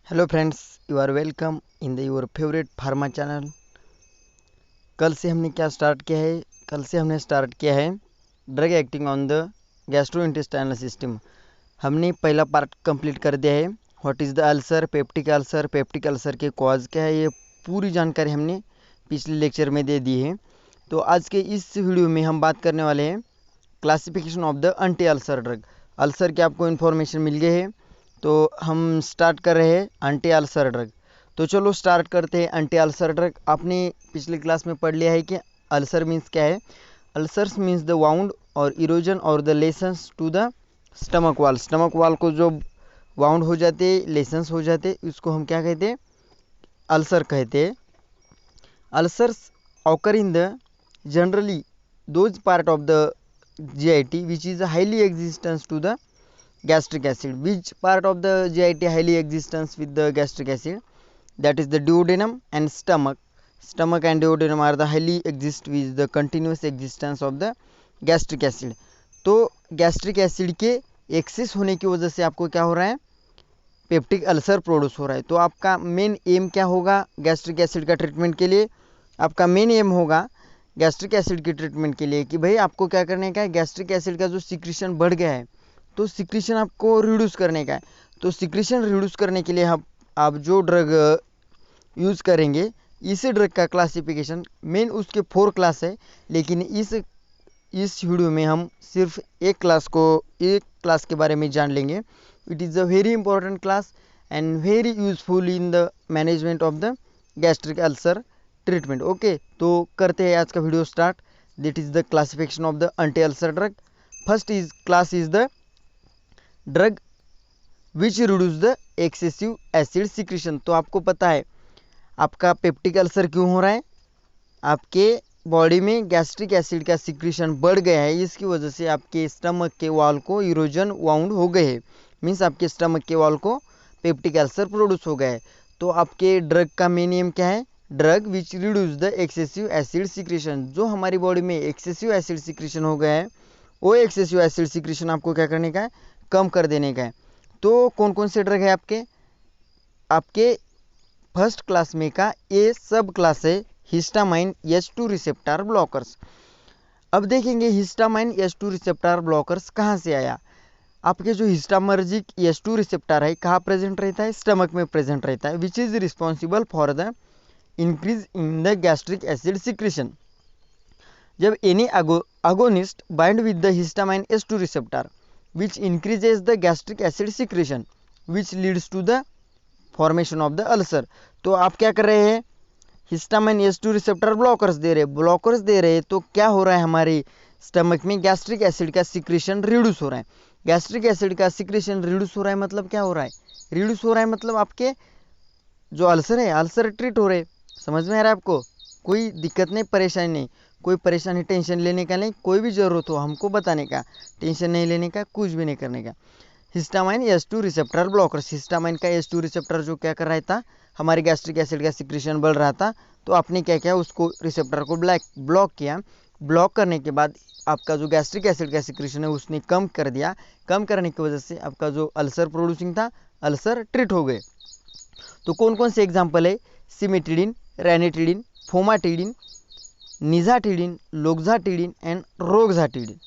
Hello friends, you are welcome in the your favourite pharma channel. कल से हमने क्या स्टार्ट किया है? कल से हमने स्टार्ट किया है drug acting on the gastrointestinal system. हमने पहला पार्ट कंप्लीट कर दिया है। What is the ulcer, peptic ulcer के कॉज क्या है, ये पूरी जानकारी हमने पिछले लेक्चर में दे दी है। तो आज के इस वीडियो में हम बात करने वाले हैं classification of the anti ulcer drug. Ulcer की आपको इन्फॉर्मेशन मिल गई है, तो हम स्टार्ट कर रहे हैं एंटी अल्सर ड्रग। तो चलो स्टार्ट करते हैं एंटी अल्सर ड्रग। आपने पिछले क्लास में पढ़ लिया है कि अल्सर मीन्स क्या है। अल्सर्स मीन्स द वाउंड और इरोजन और the lesions to the stomach wall. Stomach wall को जो वाउंड हो जाते, लेसन्स हो जाते, उसको हम क्या कहते हैं? अल्सर कहते हैं। Ulcers occur in the generally those part of the GIT which is highly existence to the gastric acid. Which part of the GIT highly existence with the gastric acid? That is the duodenum and stomach. Stomach and duodenum are the highly exist with the continuous existence of the gastric acid. तो gastric acid के access होने की वजह से आपको क्या हो रहा है? पेप्टिक अल्सर प्रोड्यूस हो रहा है। तो आपका मेन एम क्या होगा गैस्ट्रिक एसिड का ट्रीटमेंट के लिए? आपका मेन एम होगा गैस्ट्रिक एसिड की ट्रीटमेंट के लिए कि भाई आपको क्या करने का है, गैस्ट्रिक एसिड का जो सिक्रीशन बढ़ गया है तो सिक्रीशन आपको रिड्यूस करने का है। तो सिक्रीशन रिड्यूस करने के लिए आप जो ड्रग यूज़ करेंगे, इसी ड्रग का क्लासिफिकेशन मेन उसके 4 क्लास है, लेकिन इस वीडियो में हम सिर्फ एक क्लास के बारे में जान लेंगे। It is a very important class and very useful in the management of the gastric ulcer treatment. Okay, तो करते हैं आज का video start. That is the classification of the anti ulcer drug. First class is the drug which reduce the excessive acid secretion. तो आपको पता है आपका पेप्टिक अल्सर क्यों हो रहा है? आपके बॉडी में गैस्ट्रिक एसिड का सिक्रीशन बढ़ गया है, इसकी वजह से आपके स्टमक के वॉल को इरोजन वाउंड हो गए हैं। मीन्स आपके स्टमक के वॉल को पेप्टिक अल्सर प्रोड्यूस हो गया है। तो आपके ड्रग का मेन एम क्या है? Drug which reduce the excessive acid secretion. जो हमारी बॉडी में एक्सेसिव एसिड सिक्रीशन हो गया है, वो एक्सेसिव एसिड सिक्रीशन आपको क्या करने का है? कम कर देने का है। तो कौन कौन से ड्रग है आपके फर्स्ट क्लास में का ये सब क्लास है हिस्टामाइन H2 रिसेप्टर ब्लॉकर्स। अब देखेंगे हिस्टामाइन H2 रिसेप्टर ब्लॉकर्स कहाँ से आया। आपके जो हिस्टामर्जिक H2 रिसेप्टर है कहाँ प्रेजेंट रहता है? स्टमक में प्रेजेंट रहता है, which is responsible for the increase in the gastric acid secretion. जब any agonist bind with the histamine H2 receptor which increases the gastric acid secretion which leads to the formation of the ulcer। तो आप क्या कर रहे हैं? Histamine H2 receptor blockers दे रहे हैं। तो क्या हो रहा है? हमारे स्टमक में गैस्ट्रिक एसिड का सिक्रीशन रिड्यूस हो रहा है। गैस्ट्रिक एसिड का सिक्रीशन रिड्यूस हो रहा है मतलब क्या हो रहा है? रिड्यूस हो रहा है मतलब आपके जो अल्सर है, अल्सर ट्रीट हो रहे। समझ में आ रहा है आपको? कोई दिक्कत नहीं, परेशानी नहीं। कोई परेशानी टेंशन लेने का नहीं, कोई भी ज़रूरत हो हमको बताने का, टेंशन नहीं लेने का, कुछ भी नहीं करने का। Histamine H2 receptor blockers. Histamine का H2 रिसेप्टर जो क्या कर रहा था, हमारे गैस्ट्रिक एसिड का सिक्रीशन बढ़ रहा था, तो आपने क्या किया? उसको रिसेप्टर को ब्लॉक किया। ब्लॉक करने के बाद आपका जो गैस्ट्रिक एसिड का सिक्रीशन है उसने कम कर दिया। कम करने की वजह से आपका जो अल्सर प्रोड्यूसिंग था, अल्सर ट्रीट हो गए। तो कौन कौन से एग्जाम्पल है? Cimetidine, ranitidine, famotidine, nizatidine, loxatidine and roxatidine.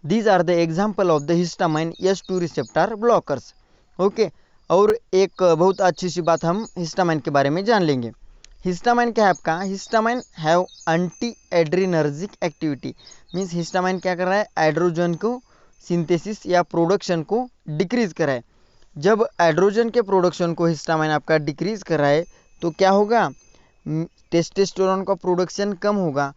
These are the example of the histamine H2 receptor blockers। Okay, और एक बहुत अच्छी सी बात हम हिस्टामाइन के बारे में जान लेंगे। हिस्टामाइन क्या है आपका? Histamine have anti adrenergic activity. Means histamine क्या कर रहा है? एड्रोजन को सिंथेसिस या प्रोडक्शन को डिक्रीज कर रहा है। जब एड्रोजन के प्रोडक्शन को हिस्टामाइन आपका डिक्रीज कर रहा है तो क्या होगा? टेस्टोस्टेरोन का प्रोडक्शन कम होगा।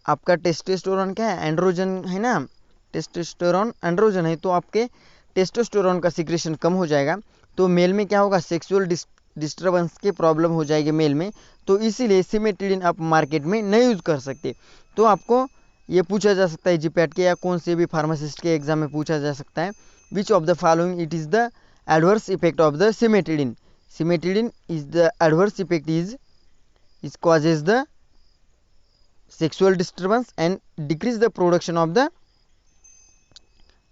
आपका टेस्टोस्टेरोन क्या है? एंड्रोजन है ना, टेस्टोस्टेरोन एंड्रोजन है, तो आपके टेस्टोस्टेरोन का सिक्रेशन कम हो जाएगा। तो मेल में क्या होगा? सेक्सुअल डिस्टर्बेंस की प्रॉब्लम हो जाएगी मेल में। तो इसीलिए सिमेटिडिन आप मार्केट में नहीं यूज़ कर सकते। तो आपको ये पूछा जा सकता है जीपैट के या कौन से भी फार्मासिस्ट के एग्जाम में पूछा जा सकता है, which of the following it is the adverse effect of the cimetidine. Cimetidine is the adverse effect is causes the sexual disturbance and decrease the production of the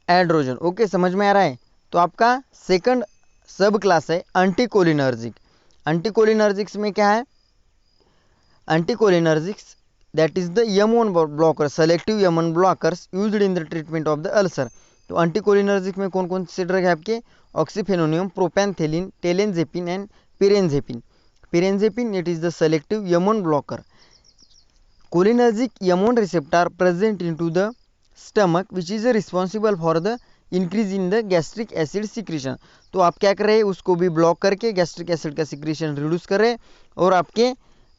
androgen. Okay, समझ में आ रहा है? तो आपका सेकंड सब class है anticholinergic. Anticholinergics में क्या है? Anticholinergics that is the M1 blocker, selective M1 blockers used in the treatment of the ulcer. तो एंटीकोलिनर्जिक में कौन कौन से ड्रग है आपके? Oxyphenonium, propantheline, telenzepine and pirenzepine. Pirenzepine it is the selective M1 blocker. Cholinergic M1 receptor present into the stomach which is responsible for the increase in the gastric acid secretion. तो आप क्या कर रहे हैं? उसको भी ब्लॉक करके gastric acid का सिक्रीशन रिड्यूस कर रहे हैं और आपके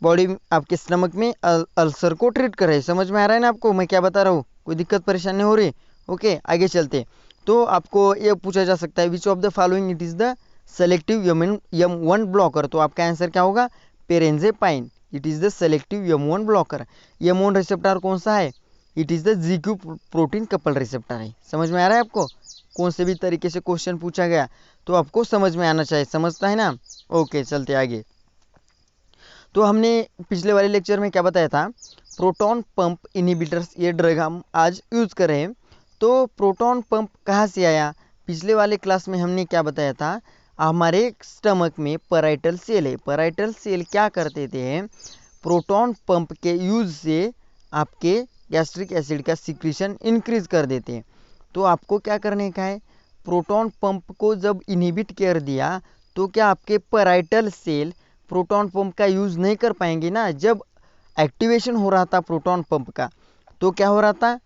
बॉडी में, आपके स्टमक में अल्सर को ट्रीट कर रहे हैं। समझ में आ रहा है ना आपको मैं क्या बता रहा हूँ? कोई दिक्कत परेशानी हो रही? ओके, आगे चलते। तो आपको ये पूछा जा सकता है which of the following it is the selective M1 blocker. तो आपका आंसर क्या होगा? Pirenzepine it is the selective M1 blocker. M1 receptor कौन सा है? It is the GQ protein couple receptor है। समझ में आ रहा है आपको? कौन से भी तरीके से क्वेश्चन पूछा गया तो आपको समझ में आना चाहिए, समझता है ना? ओके, चलते आगे। तो हमने पिछले वाले लेक्चर में क्या बताया था? प्रोटॉन पंप इनहिबिटर्स ये ड्रग हम आज यूज़ कर रहे हैं। तो प्रोटॉन पंप कहाँ से आया? पिछले वाले क्लास में हमने क्या बताया था? हमारे स्टमक में पैराइटल सेल है। पैराइटल सेल क्या करते थे? प्रोटॉन पंप के यूज़ से आपके गैस्ट्रिक एसिड का सिक्रीशन इंक्रीज कर देते हैं। तो आपको क्या करने का है? प्रोटॉन पंप को जब इनहिबिट कर दिया तो क्या आपके पैराइटल सेल प्रोटॉन पंप का यूज़ नहीं कर पाएंगे ना? जब एक्टिवेशन हो रहा था प्रोटॉन पंप का तो क्या हो रहा था?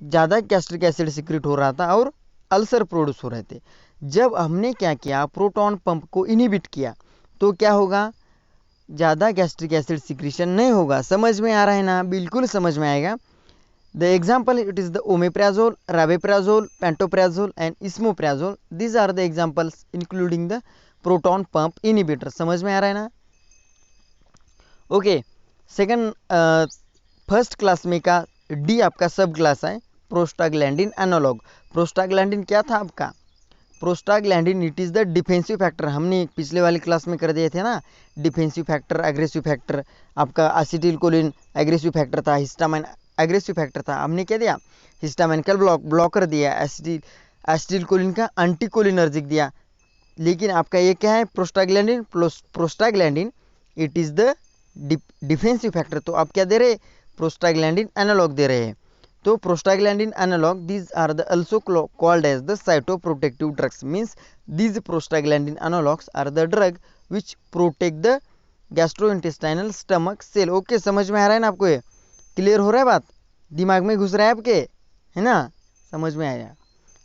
ज़्यादा गैस्ट्रिक एसिड सिक्रेट हो रहा था और अल्सर प्रोड्यूस हो रहे थे। जब हमने क्या किया? प्रोटॉन पंप को इनहिबिट किया तो क्या होगा? ज़्यादा गैस्ट्रिक एसिड सिक्रीशन नहीं होगा। समझ में आ रहा है ना? बिल्कुल समझ में आएगा। The example it is the omeprazole, rabeprazole, pantoprazole and esomeprazole. These are the examples including the proton pump inhibitor. समझ में आ रहा है ना? ओके, सेकंड फर्स्ट क्लास में का डी आपका सब क्लास है प्रोस्टाग्लैंडिन एनालॉग। प्रोस्टाग्लैंडिन क्या था आपका? Prostaglandin it is the defensive factor. हमने पिछले वाले क्लास में कर दिए थे ना, डिफेंसिव फैक्टर, एग्रेसिव फैक्टर। आपका एसिटिलकोलिन एग्रेसिव फैक्टर था, हिस्टामाइन एग्रेसिव फैक्टर था। हमने क्या दिया? हिस्टामाइनकल ब्लॉकर दिया, एसिटिलकोलिन का एंटीकोलिनर्जिक दिया। लेकिन आपका ये क्या है? Prostaglandin. Prostaglandin it is the defensive factor. तो आप क्या दे रहे? प्रोस्टाग्लैंडिन एनालॉग दे रहे हैं। तो prostaglandin analogue these are the also called as the cytoprotective drugs, means these prostaglandin analogs are the drug which protect the gastrointestinal stomach cell. Okay, समझ में आ रहा है ना आपको? ये क्लियर हो रहा है? बात दिमाग में घुस रहा है आपके, है ना? समझ में आएगा,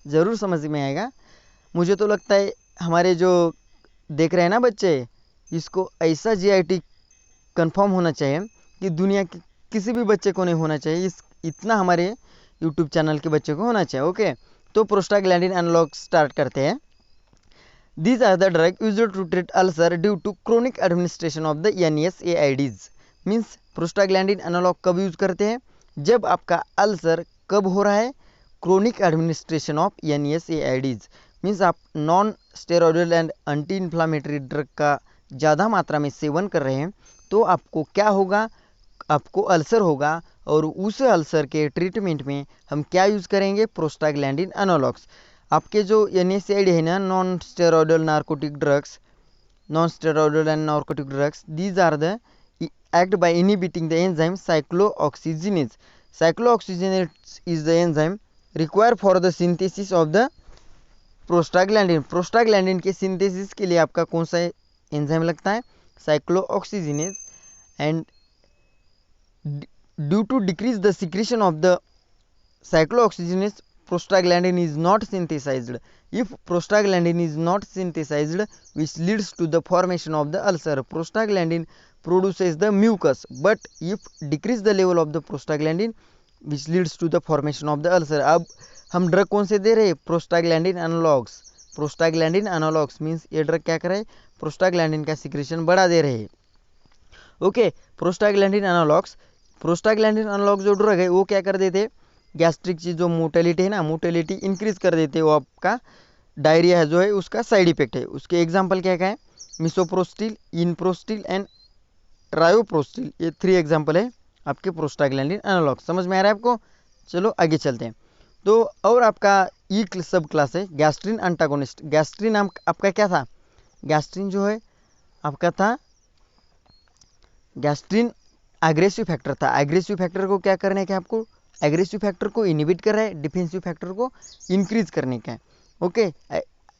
ज़रूर समझ में आएगा। मुझे तो लगता है हमारे जो देख रहे हैं ना बच्चे, इसको ऐसा GIT कंफर्म होना चाहिए कि दुनिया के किसी भी बच्चे को नहीं होना चाहिए। इतना हमारे यूट्यूब चैनल के बच्चे को होना चाहिए। ओके, तो प्रोस्टाग्लैंडिन एनालॉग स्टार्ट करते हैं। These are the drug used to treat ulcer due to chronic administration of the NSAIDs. Means prostaglandin analogue कब यूज करते हैं? जब आपका अल्सर कब हो रहा है? Chronic administration of NSAIDs। Means आप non steroidal and anti inflammatory drug का ज़्यादा मात्रा में सेवन कर रहे हैं तो आपको क्या होगा? आपको अल्सर होगा और उस अल्सर के ट्रीटमेंट में हम क्या यूज़ करेंगे? Prostaglandin analogues. आपके जो NSAID है ना, non steroidal narcotic drugs, non steroidal and narcotic drugs, these are the act by inhibiting the enzyme cyclooxygenase. Cyclooxygenase is the enzyme required for the synthesis of the prostaglandin. Prostaglandin के synthesis के लिए आपका कौन सा enzyme लगता है? Cyclooxygenase. And due to decrease the secretion of the cyclooxygenase, prostaglandin is not synthesized. If prostaglandin is not synthesized, which leads to the formation of the ulcer. Prostaglandin produces the mucus, but if decrease the level of the prostaglandin, which leads to the formation of the ulcer. अब हम drug कौन से दे रहे हैं? Prostaglandin analogues. Prostaglandin analogues means ये drug क्या कर रहे हैं? प्रोस्टाग्लैंडिन का सिक्रेशन बढ़ा दे रहे हैं। Okay, prostaglandin analogues. Prostaglandin analogue जो ड्रग है वो क्या कर देते? गैस्ट्रिक की जो मोटेलिटी है ना, मोटेलिटी इंक्रीज कर देते। वो आपका डायरिया है जो है उसका साइड इफेक्ट है। उसके एग्जांपल क्या क्या है? मिसोप्रोस्टिल, इनप्रोस्टिल एंड ट्रायोप्रोस्टिल, ये 3 एग्जांपल है आपके प्रोस्टाग्लैंडिन एनालॉग। समझ में आ रहा है आपको? चलो आगे चलते हैं। तो और आपका ई सब क्लास है गैस्ट्रिन एंटागोनिस्ट। गैस्ट्रिन आपका क्या था? गैस्ट्रिन जो है आपका था, गैस्ट्रिन एग्रेसिव फैक्टर था। एग्रेसिव फैक्टर को क्या करने का है आपको, एग्रेसिव फैक्टर को इनहिबिट कर रहा है, डिफेंसिव फैक्टर को इंक्रीज करने का है। ओके,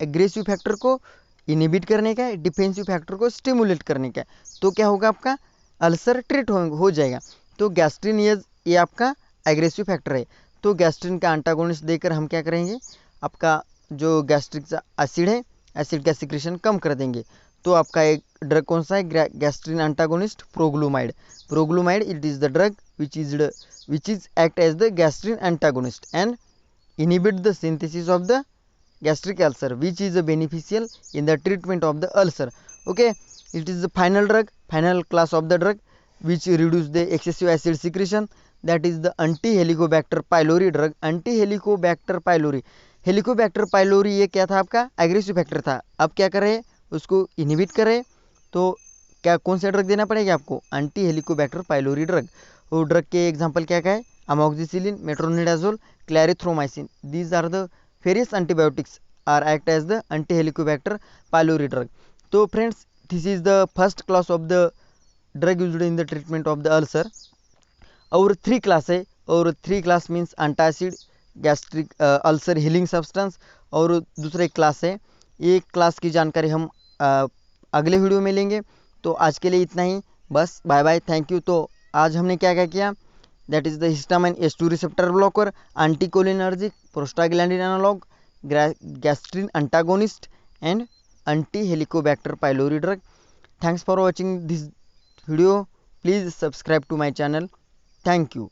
एग्रेसिव फैक्टर को इनहिबिट करने का है, डिफेंसिव फैक्टर को स्टिमुलेट करने का है। तो क्या होगा, आपका अल्सर ट्रीट हो जाएगा। तो गैस्ट्रिन ये आपका एग्रेसिव फैक्टर है। तो गैस्ट्रिन का एंटागोनिस्ट देकर हम क्या करेंगे, आपका जो गैस्ट्रिक एसिड है, एसिड का सिक्रेशन कम कर देंगे। तो आपका एक ड्रग कौन सा है, gastrin antagonist proglumide. Proglumide it is the drug which is act as the gastrin antagonist and inhibit the synthesis of the gastric ulcer, which is beneficial in the treatment of the ulcer. Okay, it is the final class of the drug which reduce the excessive acid secretion, that is the anti-helicobacter pylori drug. anti-helicobacter pylori, Helicobacter pylori ये क्या था, आपका aggressive factor था। अब क्या कर रहे हैं, उसको इनहिबिट कर रहे हैं। तो क्या कौन सा ड्रग देना पड़ेगा आपको, एंटी हेलिकोबैक्टर पाइलोरी ड्रग। वो ड्रग के एग्जांपल क्या क्या है, amoxicillin, metronidazole, clarithromycin. These are the various antibiotics are act as the anti Helicobacter pylori drug. तो friends, this is the first class of the drug used in the treatment of the ulcer. और 3 class है, और 3 class means antacid, gastric ulcer healing substance, और दूसरा एक class है। ये class की जानकारी हम अगले वीडियो में लेंगे। तो आज के लिए इतना ही, बस बाय बाय, थैंक यू। तो आज हमने क्या क्या किया, that is the histamine H2 receptor blocker, anticholinergic, prostaglandin analogue, gastrin antagonist and anti Helicobacter pylori drug. Thanks for watching this video, please subscribe to my channel, thank you.